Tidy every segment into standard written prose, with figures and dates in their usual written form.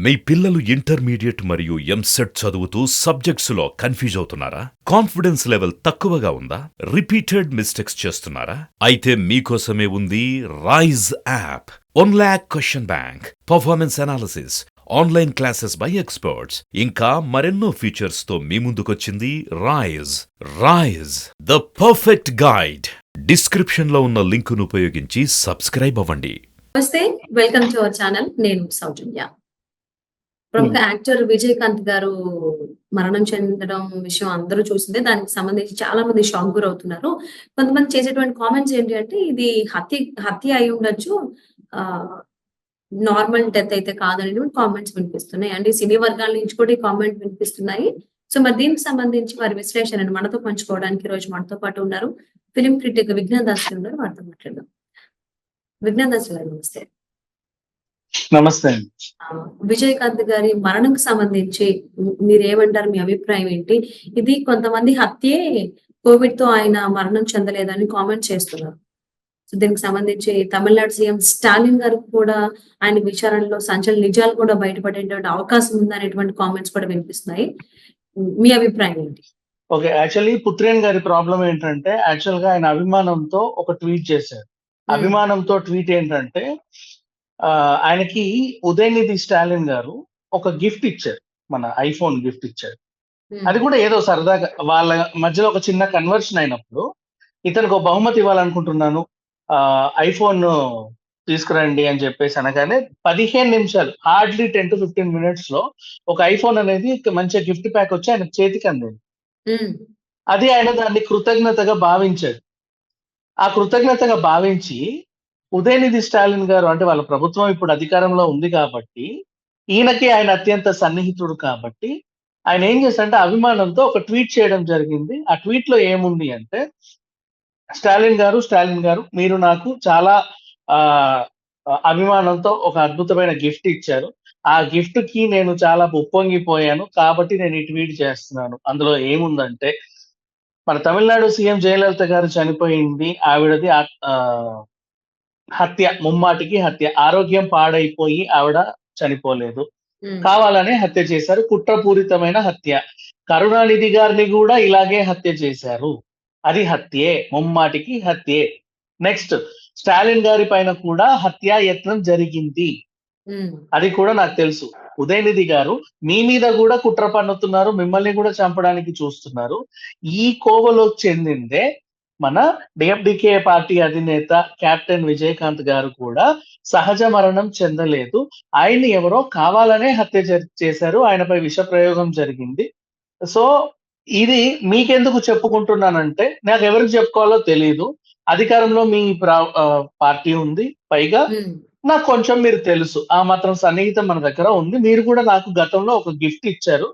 మీ పిల్లలు ఇంటర్మీడియట్ మరియు ఎంసెట్ చదువుతూ సబ్జెక్ట్స్లో కన్ఫ్యూజ్ అవుతున్నారా? కాన్ఫిడెన్స్ లెవెల్ తక్కువగా ఉందా? రిపీటెడ్ మిస్టేక్స్ చేస్తున్నారా? అయితే మీకోసమే ఉంది rise app. 1 lakh question bank, performance analysis, online classes by experts, ఇంకా మరెన్నో ఫీచర్స్ తో మీ ముందుకొచ్చింది rise. Rise, the perfect guide. Description లో ఉన్న లింకును ఉపయోగించి సబ్స్క్రైబ్ అవ్వండి. నమస్తే, వెల్కమ్ టు అవర్ ఛానల్. నేను సౌజన్య. ప్రముఖ యాక్టర్ విజయకాంత్ గారు మరణం చెందడం విషయం అందరూ చూసిందే. దానికి సంబంధించి చాలా మంది షాక్ గురవుతున్నారు. కొంతమంది చేసేటువంటి కామెంట్స్ ఏంటి అంటే, ఇది హత్య అయి ఉండొచ్చు, నార్మల్ డెత్ అయితే కాదనేటువంటి కామెంట్స్ వినిపిస్తున్నాయి. అంటే సినీ వర్గాల నుంచి కూడా ఈ కామెంట్ వినిపిస్తున్నాయి. సో మరి దీనికి సంబంధించి వారి విశ్లేషణను మనతో పంచుకోవడానికి ఈ రోజు మనతో పాటు ఉన్నారు ఫిలిం క్రిటిక్ విజ్ఞాన్ దాస్ గారు ఉన్నారు. వారితో మాట్లాడదాం. విజ్ఞాన్ దాస్ గారు నమస్తే. నమస్తే. విజయకాంత్ గారి మరణంకి సంబంధించి మీరేమంటారు? మీ అభిప్రాయం ఏంటి? ఇది కొంతమంది హత్యే, కోవిడ్ తో ఆయన మరణం చెందలేదని కామెంట్ చేస్తున్నారు. సో దీనికి సంబంధించి తమిళనాడు సీఎం స్టాలిన్ గారు కూడా ఆయన విచారణలో సంచలన నిజాలు కూడా బయటపడేటువంటి అవకాశం ఉందనేటువంటి కామెంట్స్ కూడా వినిపిస్తున్నాయి. మీ అభిప్రాయం ఏంటి? ఓకే, యాక్చువల్లీ పుత్రేన్ గారి ప్రాబ్లం ఏంటంటే, యాక్చువల్ గా ఆయన అభిమానంతో ఒక ట్వీట్ చేశారు. అభిమానంతో ట్వీట్ ఏంటంటే, ఆయనకి ఉదయనిధి స్టాలిన్ గారు ఒక గిఫ్ట్ ఇచ్చారు, మన ఐఫోన్ గిఫ్ట్ ఇచ్చారు. అది కూడా ఏదో సరదాగా వాళ్ళ మధ్యలో ఒక చిన్న కన్వర్షన్ అయినప్పుడు, ఇతనికి ఒక బహుమతి ఇవ్వాలనుకుంటున్నాను, ఐఫోన్ తీసుకురండి అని చెప్పేసి అనగానే 15 నిమిషాలు, హార్డ్లీ 10 to 15 minutes లో ఒక ఐఫోన్ అనేది మంచి గిఫ్ట్ ప్యాక్ వచ్చి ఆయన చేతికి అందింది. అది ఆయన దాన్ని కృతజ్ఞతగా భావించాడు. ఆ కృతజ్ఞతగా భావించి ఉదయనిధి స్టాలిన్ గారు, అంటే వాళ్ళ ప్రభుత్వం ఇప్పుడు అధికారంలో ఉంది కాబట్టి, ఈయనకి ఆయన అత్యంత సన్నిహితుడు కాబట్టి, ఆయన ఏం చేశారంటే అభిమానంతో ఒక ట్వీట్ చేయడం జరిగింది. ఆ ట్వీట్ లో ఏముంది అంటే, స్టాలిన్ గారు మీరు నాకు చాలా అభిమానంతో ఒక అద్భుతమైన గిఫ్ట్ ఇచ్చారు. ఆ గిఫ్ట్ కి నేను చాలా ఉప్పొంగిపోయాను కాబట్టి నేను ఈ ట్వీట్ చేస్తున్నాను. అందులో ఏముందంటే, మన తమిళనాడు సీఎం జయలలిత గారు చనిపోయింది, ఆవిడది హత్య, ముమ్మాటికి హత్య. ఆరోగ్యం పాడైపోయి ఆవిడ చనిపోలేదు, కావాలనే హత్య చేశారు. కుట్రపూరితమైన హత్య. కరుణానిధి గారిని కూడా ఇలాగే హత్య చేశారు. అది హత్యే, ముమ్మాటికి హత్యే. నెక్స్ట్, స్టాలిన్ గారి పైన కూడా హత్యాయత్నం జరిగింది, అది కూడా నాకు తెలుసు. ఉదయనిధి గారు మీ మీద కూడా కుట్ర పన్నుతున్నారు, మిమ్మల్ని కూడా చంపడానికి చూస్తున్నారు. ఈ కోవలో చెందిందే మన డిఎండికే పార్టీ అధినేత కెప్టెన్ విజయకాంత్ గారు కూడా సహజ మరణం చెందలేదు. ఆయన్ని ఎవరో కావాలనే హత్య చేశారు, ఆయనపై విష ప్రయోగం జరిగింది. సో ఇది మీకెందుకు చెప్పుకుంటున్నానంటే, నాకు ఎవరికి చెప్పుకోవాలో తెలియదు. అధికారంలో మీ పార్టీ ఉంది, పైగా నాకు కొంచెం మీరు తెలుసు, ఆ మాత్రం సన్నిహితం మన దగ్గర ఉంది. మీరు కూడా నాకు గతంలో ఒక గిఫ్ట్ ఇచ్చారు,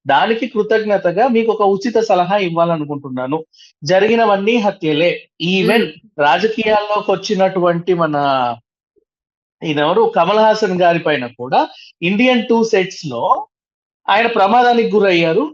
దానికి కృతజ్ఞతగా మీకు ఒక ఉచిత సలహా ఇవ్వాలనుకుంటున్నాను. జరిగినవన్నీ హత్యలే. ఈవెన్ రాజకీయాల్లోకి వచ్చినటువంటి మన ఈయనెవరు కమల్ హాసన్ గారి పైన కూడా ఇండియన్ 2 sets లో ఆయన ప్రమాదానికి గురయ్యారు,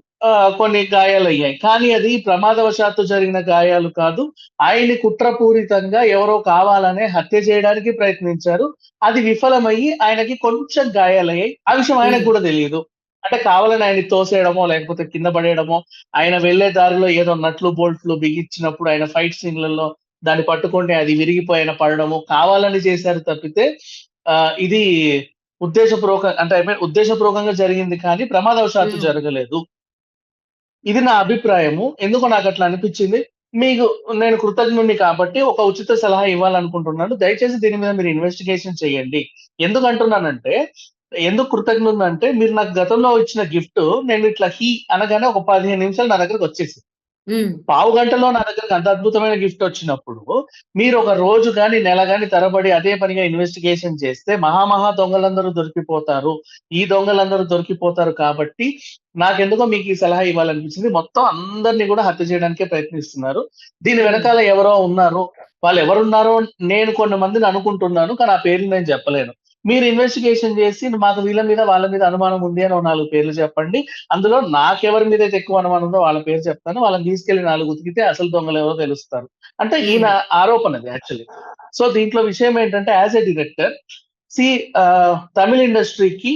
కొన్ని గాయాలయ్యాయి. కానీ అది ప్రమాదవశాత్తు జరిగిన గాయాలు కాదు. ఆయన్ని కుట్రపూరితంగా ఎవరో కావాలనే హత్య చేయడానికి ప్రయత్నించారు. అది విఫలమయ్యి ఆయనకి కొంచెం గాయాలయ్యాయి. ఆ విషయం ఆయనకు కూడా తెలియదు. అంటే కావాలని ఆయన్ని తోసేయడమో, లేకపోతే కింద పడేయడమో, ఆయన వెళ్లే దారిలో ఏదో నట్లు బోల్ట్లు బిగించినప్పుడు ఆయన ఫైట్ సీన్లలో దాన్ని పట్టుకుంటే అది విరిగిపోయి ఆయన పడడము కావాలని చేశారు తప్పితే, ఇది ఉద్దేశపూర్వకంగా జరిగింది కానీ ప్రమాదవశాత్తు జరగలేదు. ఇది నా అభిప్రాయము. ఎందుకో నాకు అట్లా అనిపించింది. మీకు నేను కృతజ్ఞుడిని కాబట్టి ఒక ఉచిత సలహా ఇవ్వాలనుకుంటున్నాను. దయచేసి దీని మీద మీరు ఇన్వెస్టిగేషన్ చేయండి. ఎందుకంటున్నానంటే, ఎందుకు కృతజ్ఞుడినంటే, మీరు నాకు గతంలో ఇచ్చిన గిఫ్ట్ నేను ఇట్లా అనగానే ఒక 15 నిమిషాలు నా దగ్గరకు వచ్చేసింది. పావు గంటలో నా దగ్గరకు అంత అద్భుతమైన గిఫ్ట్ వచ్చినప్పుడు, మీరు ఒక రోజు గాని, నెల గాని తరబడి అదే పనిగా ఇన్వెస్టిగేషన్ చేస్తే మహా దొంగలందరూ దొరికిపోతారు. ఈ దొంగలందరూ దొరికిపోతారు కాబట్టి నాకెందుకో మీకు ఈ సలహా ఇవ్వాలనిపించింది. మొత్తం అందరిని కూడా హత్య చేయడానికే ప్రయత్నిస్తున్నారు. దీని వెనకాల ఎవరో ఉన్నారు. వాళ్ళు ఎవరున్నారో నేను కొన్ని మందిని అనుకుంటున్నాను, కానీ ఆ పేర్లు నేను చెప్పలేను. మీరు ఇన్వెస్టిగేషన్ చేసి మాకు వీళ్ళ మీద వాళ్ళ మీద అనుమానం ఉంది అని 4 పేర్లు చెప్పండి. అందులో నాకెవరి మీద అయితే ఎక్కువ అనుమానం ఉందో వాళ్ళ పేరు చెప్తాను. వాళ్ళని తీసుకెళ్లి 4 ఉతికితే అసలు దొంగలు ఎవరో తెలుస్తారు. అంటే ఈయన ఆరోపణ అది యాక్చువల్లీ. సో దీంట్లో విషయం ఏంటంటే, యాజ్ ఎ డైరెక్టర్ తమిళ్ ఇండస్ట్రీకి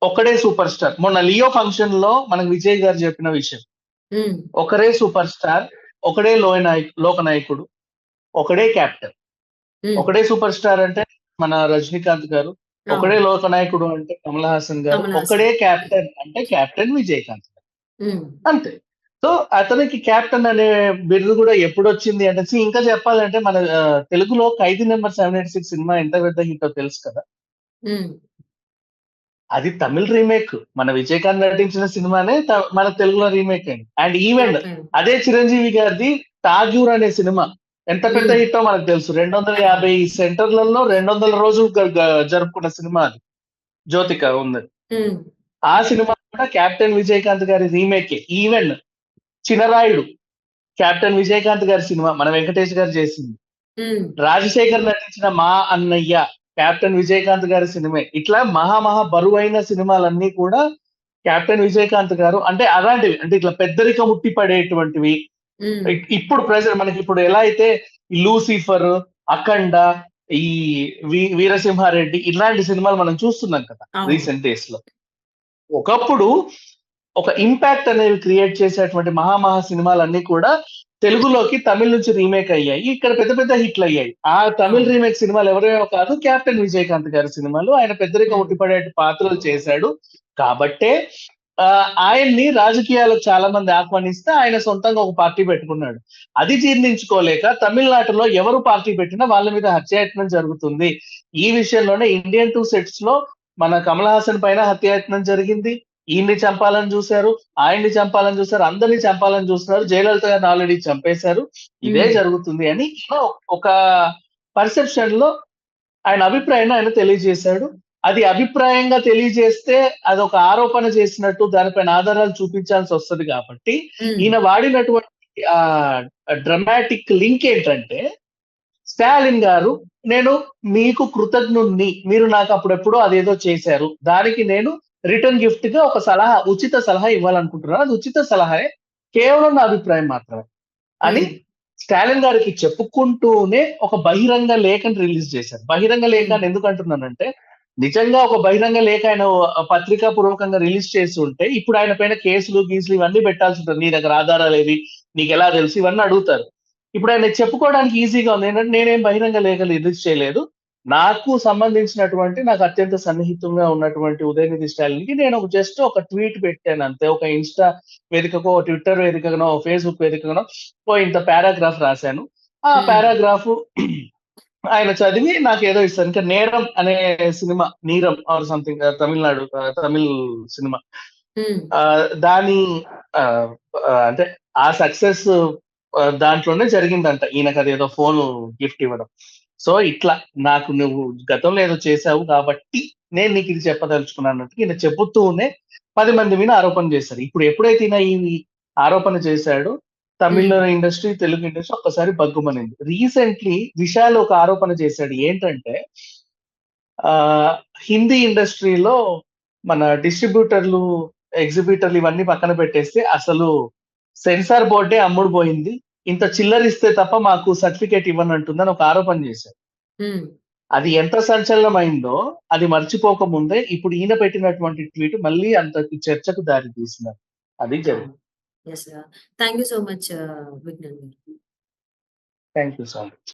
ఒకడే సూపర్ స్టార్. మొన్న 'లియో' ఫంక్షన్‌లో మనకు విజయ్ గారు చెప్పిన విషయం. హ్మ్. ఒకరే సూపర్ స్టార్, ఒకడే లోకనాయకుడు, ఒకడే కెప్టెన్. హ్మ్. ఒకడే సూపర్ స్టార్ అంటే మన 'రజనీకాంత్' గారు, ఒకడే అవును. లోకనాయకుడు అంటే 'కమల్ హాసన్' గారు, కమల్ హాసన్. ఒక్కడే కెప్టెన్ అంటే కెప్టెన్ విజయకాంత్ గారు. హ్మ్. అంతే. సో, అతనికి కెప్టెన్ అనే బిరుదు కూడా ఎప్పుడొచ్చింది అంటే ఇంకా చెప్పాలంటే మన తెలుగులో 'ఖైదీ నంబర్ 786' సినిమా ఎంత పెద్ద హిట్టో తెలుసు కదా! హ్మ్. అది తమిళ్ రీమేక్. మన విజయకాంత్ నటించిన సినిమానే మన తెలుగులో రీమేక్ అయింది. And even okay. అదే చిరంజీవి గారిది 'ఠాగూర్' అనే సినిమా ఎంత పెద్ద హ్మ్. హిట్టో మనకు తెలుసు. 250 సెంటర్‌లలో 200 రోజులు గ గ జరుపుకున్న సినిమా అది. 'జ్యోతిక' ఉన్నది. హ్మ్. ఆ సినిమా కూడా 'కెప్టెన్ విజయకాంత్' గారి రీమేకే. ఈవెన్ 'చినరాయుడు' 'కెప్టెన్ విజయకాంత్' గారి సినిమా మన వెంకటేష్ గారు చేసింది. హ్మ్. రాజశేఖర్ నటించిన 'మా అన్నయ్య' కెప్టెన్ విజయకాంత్ గారి సినిమే. ఇట్లా మహా బరువైన సినిమాలన్నీ కూడా కెప్టెన్ విజయకాంత్ గారు అంటే అలాంటివి. అంటే ఇట్లా పెద్దరికం ఉట్టి పడేటువంటివి. హ్మ్. ఇప్పుడు మనకిప్పుడు ఎలా అయితే ఈ 'లూసిఫర్', 'అఖండ', ఈ 'వీరసింహారెడ్డి' ఇలాంటి సినిమాలు మనం చూస్తున్నాం కదా! అవును. రీసెంట్ డేస్‌లో. ఒకప్పుడు ఒక ఇంపాక్ట్ అనేది క్రియేట్ చేసేటువంటి మహా సినిమాలన్నీ కూడా తెలుగులోకి తమిళ్ నుంచి రీమేక్ అయ్యాయి. ఇక్కడ పెద్ద పెద్ద హిట్‌లయ్యాయి. ఆ తమిళ్ అవును. రీమేక్ సినిమాలు ఎవరివో కాదు 'కెప్టెన్ విజయకాంత్' గారి సినిమాలు. ఆయన పెద్దరికం హ్మ్. ఉట్టిపడే పాత్రలు చేశాడు. కాబట్టే ఆయన్ని రాజకీయాలకు చాలా మంది ఆహ్వానిస్తే ఆయన సొంతంగా ఒక పార్టీ పెట్టుకున్నాడు. అది జీర్ణించుకోలేక తమిళనాడులో ఎవరు పార్టీ పెట్టినా వాళ్ళ మీద హత్యాయత్నం జరుగుతుంది. ఈ విషయంలోనే 'ఇండియన్ 2' సెట్స్‌లో మన కమల్ హాసన్ పైన హత్యాయత్నం జరిగింది. ఈయన్ని చంపాలని చూసారు. ఆయన్ని చంపాలని చూసారు. అందరిని చంపాలని చూస్తున్నారు. జయలలిత గారిని ఆల్రెడీ చంపేశారు. ఇదే హ్మ్. జరుగుతుంది అని ఒక పర్సెప్షన్‌లో ఆయన అభిప్రాయాన్ని ఆయన తెలియజేశాడు. అది అభిప్రాయంగా తెలియజేస్తే అదొక ఆరోపణ చేసినట్టు దానిపైన ఆధారాలు చూపించాల్సొస్తది కాబట్టి, హ్మ్. ఈయన వాడినటువంటి డ్రమాటిక్ లింక్ ఏంటంటే, స్టాలిన్ గారు నేను మీకు కృతజ్ఞుడిని. మీరు నాకు అప్పుడెప్పుడో అదేదో చేశారు. దానికి నేను రిటర్న్ గిఫ్ట్‌గా ఒక ఉచిత సలహా ఇవ్వాలనుకుంటున్నాను. అది ఉచిత సలహాయే. కేవలం నా అభిప్రాయం మాత్రమే. అని హ్మ్. స్టాలిన్ గారికి చెప్పుకుంటూనే ఒక బహిరంగ లేఖను రిలీజ్ చేశారు. బహిరంగ లేఖ హ్మ్. అని ఎందుకంటున్నానంటే, నిజంగా ఒక బహిరంగ లేఖ ఆయన పత్రికా పూర్వకంగా రిలీజ్ చేసుంటే, ఇప్పుడు ఆయన పైన కేసులు, ఇవన్నీ పెట్టాల్సుంటది. నీ దగ్గర ఆధారాలేవి? నీకెలా తెలుసు? ఇవన్నీ అడుగుతారు. ఇప్పుడు ఆయన చెప్పుకోవడానికి ఈజీగా ఉంది. ఏంటంటే, నేనేం బహిరంగ లేఖలు రిలీజ్ చేయలేదు. నాకు అత్యంత సన్నిహితంగా ఉన్నటువంటి ఉదయనిధి స్టాలిన్‌కి నేను జస్ట్ ఒక ట్వీట్ పెట్టానంతే. ఒక ఇన్‌స్టా వేదికకో, ట్విట్టర్ వేదికగానో, ఫేస్‌బుక్ వేదికగానో ఇంత పారాగ్రాఫ్ రాశాను. ఆ హ్మ్. పారాగ్రాఫు ఆయన చదివి నాకేదో ఇస్తారు. ఇంకా 'నేరం' అనే సినిమా 'నీరం' ఆర్ సంథింగ్ తమిళ్ సినిమా. హ్మ్. దాని ఆహ్, అంటే ఆ సక్సెస్ దాంట్లోనే జరిగిందంట. ఈయనకదేదో ఫోను గిఫ్ట్ ఇవ్వడం. సో, ఇట్లా నాకు నువ్వు గతంలో ఏదో చేశావు కాబట్టి నేను నీకిది చెప్పదలుచుకున్నానన్నట్టుగా ఈయన చెబుతూనే 10 మంది మీద ఆరోపణ చేశారు. ఇప్పుడు ఎప్పుడైతే ఈయన ఈ ఆరోపణ చేశాడో తమిళ్ హ్మ్. ఇండస్ట్రీ, తెలుగు ఇండస్ట్రీ ఒక్కసారి భగ్గుమనింది. రీసెంట్‌లీ విశాల్ ఒక ఆరోపణ చేశాడు. ఏంటంటే హిందీ ఇండస్ట్రీలో మన డిస్ట్రిబ్యూటర్లు, ఎగ్జిబిటర్లు ఇవన్నీ పక్కన పెట్టేస్తే అసలు సెన్సార్ బోర్డే అమ్ముడు పోయింది. ఇంత చిల్లరిస్తే తప్ప మాకు సర్టిఫికేట్ ఇవ్వనంటుందని ఒక ఆరోపణ చేశారు. హ్మ్. అది ఎంత సంచలనమైందో అది మర్చిపోక ముందే ఇప్పుడు ఈయన పెట్టినటువంటి ట్వీట్ మళ్ళీ అంతటి చర్చకు దారి తీసింది. అది అవును. జరిగింది. Yes. Thank you so much Vignan గారు. Thank you so much.